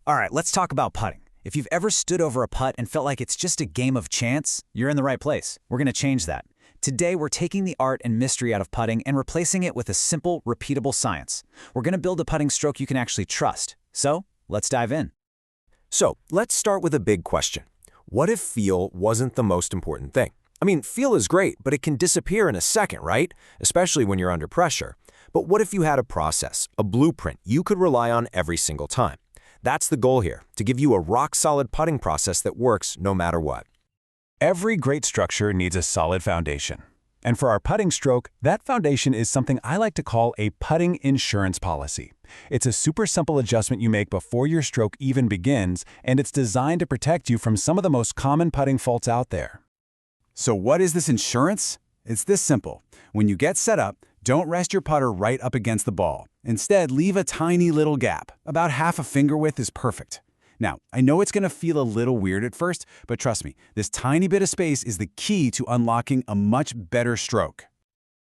All right, let's talk about putting. If you've ever stood over a putt and felt like it's just a game of chance, you're in the right place. We're going to change that. Today, we're taking the art and mystery out of putting and replacing it with a simple, repeatable science. We're going to build a putting stroke you can actually trust. So, let's dive in. So, let's start with a big question. What if feel wasn't the most important thing? I mean, feel is great, but it can disappear in a second, right? Especially when you're under pressure. But what if you had a process, a blueprint you could rely on every single time? That's the goal here, to give you a rock-solid putting process that works no matter what. Every great structure needs a solid foundation. And for our putting stroke, that foundation is something I like to call a putting insurance policy. It's a super simple adjustment you make before your stroke even begins, and it's designed to protect you from some of the most common putting faults out there. So what is this insurance? It's this simple. When you get set up, don't rest your putter right up against the ball. Instead, leave a tiny little gap. About half a finger width is perfect. Now, I know it's going to feel a little weird at first, but trust me, this tiny bit of space is the key to unlocking a much better stroke.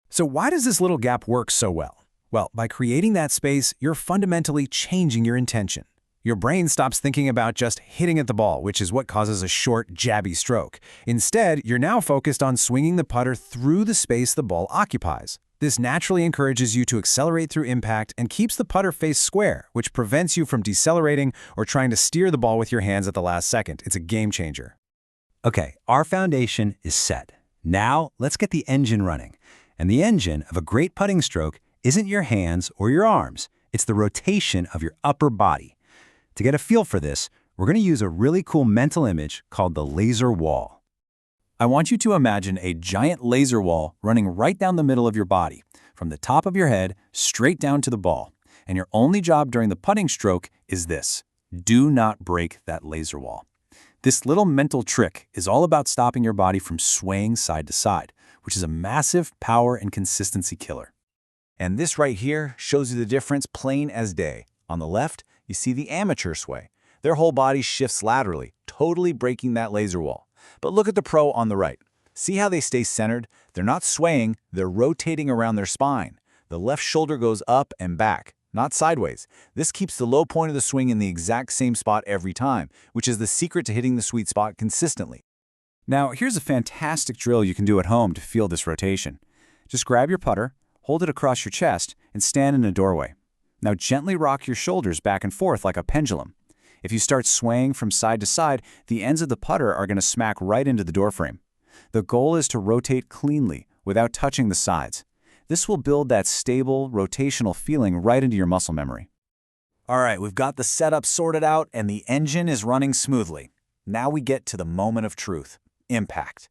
So why does this little gap work so well? Well, by creating that space, you're fundamentally changing your intention. Your brain stops thinking about just hitting at the ball, which is what causes a short, jabby stroke. Instead, you're now focused on swinging the putter through the space the ball occupies. This naturally encourages you to accelerate through impact and keeps the putter face square, which prevents you from decelerating or trying to steer the ball with your hands at the last second. It's a game changer. Okay, our foundation is set. Now, let's get the engine running. And the engine of a great putting stroke isn't your hands or your arms. It's the rotation of your upper body. To get a feel for this, we're going to use a really cool mental image called the laser wall. I want you to imagine a giant laser wall running right down the middle of your body, from the top of your head straight down to the ball. And your only job during the putting stroke is this: do not break that laser wall. This little mental trick is all about stopping your body from swaying side to side, which is a massive power and consistency killer. And this right here shows you the difference plain as day. On the left, you see the amateur sway. Their whole body shifts laterally, totally breaking that laser wall. But look at the pro on the right. See how they stay centered? They're not swaying, they're rotating around their spine. The left shoulder goes up and back, not sideways. This keeps the low point of the swing in the exact same spot every time, which is the secret to hitting the sweet spot consistently. Now, here's a fantastic drill you can do at home to feel this rotation. Just grab your putter, hold it across your chest, and stand in a doorway. Now gently rock your shoulders back and forth like a pendulum. If you start swaying from side to side, the ends of the putter are going to smack right into the doorframe. The goal is to rotate cleanly without touching the sides. This will build that stable, rotational feeling right into your muscle memory. All right, we've got the setup sorted out and the engine is running smoothly. Now we get to the moment of truth: impact.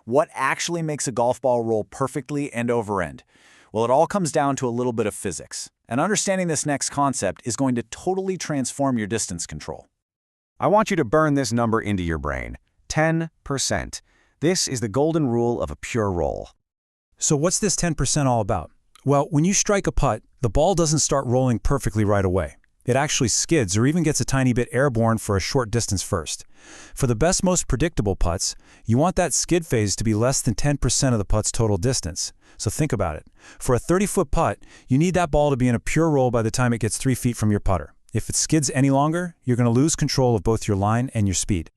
What actually makes a golf ball roll perfectly end over end? Well, it all comes down to a little bit of physics. And understanding this next concept is going to totally transform your distance control. I want you to burn this number into your brain. 10%. This is the golden rule of a pure roll. So what's this 10% all about? Well, when you strike a putt, the ball doesn't start rolling perfectly right away. It actually skids or even gets a tiny bit airborne for a short distance first. For the best, most predictable putts, you want that skid phase to be less than 10% of the putt's total distance. So think about it. For a 30-foot putt, you need that ball to be in a pure roll by the time it gets 3 feet from your putter. If it skids any longer, you're going to lose control of both your line and your speed.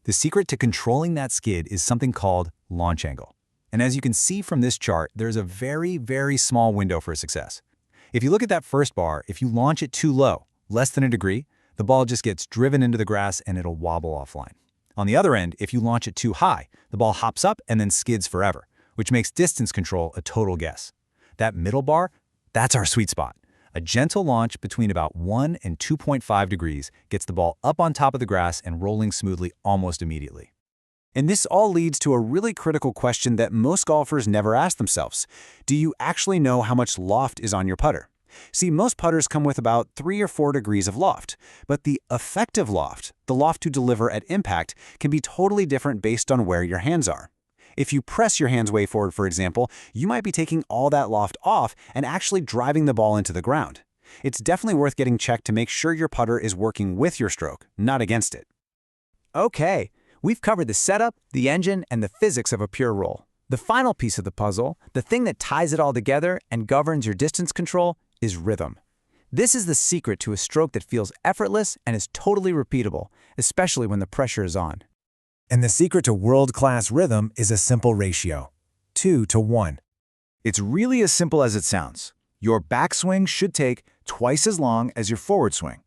The secret to controlling that skid is something called launch angle. And as you can see from this chart, there's a very, very small window for success. If you look at that first bar, if you launch it too low, less than a degree, the ball just gets driven into the grass and it'll wobble offline. On the other end, if you launch it too high, the ball hops up and then skids forever, which makes distance control a total guess. That middle bar, that's our sweet spot. A gentle launch between about 1 and 2.5 degrees gets the ball up on top of the grass and rolling smoothly almost immediately. And this all leads to a really critical question that most golfers never ask themselves. Do you actually know how much loft is on your putter? See, most putters come with about 3 or 4 degrees of loft, but the effective loft, the loft to deliver at impact, can be totally different based on where your hands are. If you press your hands way forward, for example, you might be taking all that loft off and actually driving the ball into the ground. It's definitely worth getting checked to make sure your putter is working with your stroke, not against it. Okay, we've covered the setup, the engine, and the physics of a pure roll. The final piece of the puzzle, the thing that ties it all together and governs your distance control, is rhythm. This is the secret to a stroke that feels effortless and is totally repeatable, especially when the pressure is on. And the secret to world-class rhythm is a simple ratio, 2 to 1. It's really as simple as it sounds. Your backswing should take twice as long as your forward swing.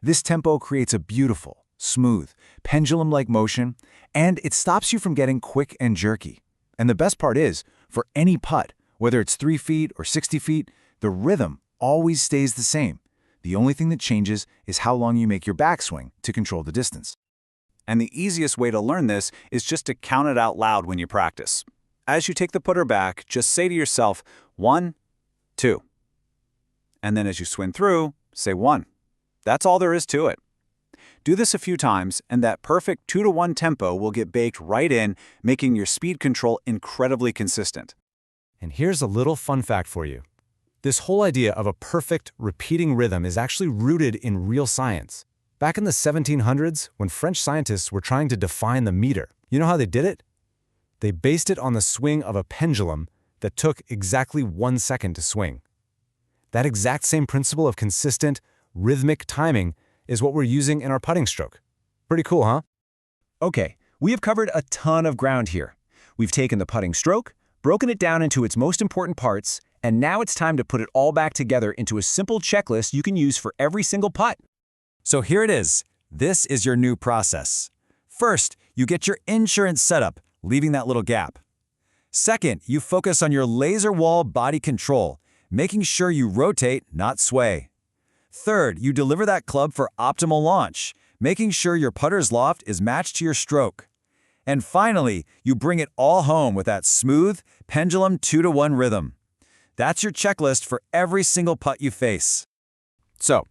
This tempo creates a beautiful, smooth, pendulum-like motion, and it stops you from getting quick and jerky. And the best part is, for any putt, whether it's 3 feet or 60 feet, the rhythm always stays the same. The only thing that changes is how long you make your backswing to control the distance. And the easiest way to learn this is just to count it out loud when you practice. As you take the putter back, just say to yourself, 1, 2. And then as you swing through, say 1. That's all there is to it. Do this a few times, and that perfect 2 to 1 tempo will get baked right in, making your speed control incredibly consistent. And here's a little fun fact for you. This whole idea of a perfect, repeating rhythm is actually rooted in real science. Back in the 1700s, when French scientists were trying to define the meter, you know how they did it? They based it on the swing of a pendulum that took exactly 1 second to swing. That exact same principle of consistent, rhythmic timing is what we're using in our putting stroke. Pretty cool, huh? Okay, we have covered a ton of ground here. We've taken the putting stroke, broken it down into its most important parts, and now it's time to put it all back together into a simple checklist you can use for every single putt. So here it is. This is your new process. First, you get your insurance setup, leaving that little gap. Second, you focus on your laser wall body control, making sure you rotate, not sway. Third, you deliver that club for optimal launch, making sure your putter's loft is matched to your stroke. And finally, you bring it all home with that smooth, pendulum 2 to 1 rhythm. That's your checklist for every single putt you face. So,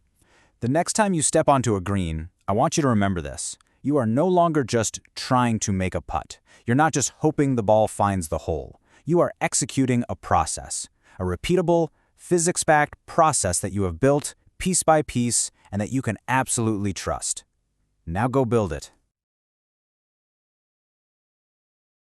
the next time you step onto a green, I want you to remember this. You are no longer just trying to make a putt. You're not just hoping the ball finds the hole. You are executing a process, a repeatable, physics-backed process that you have built piece by piece and that you can absolutely trust. Now go build it.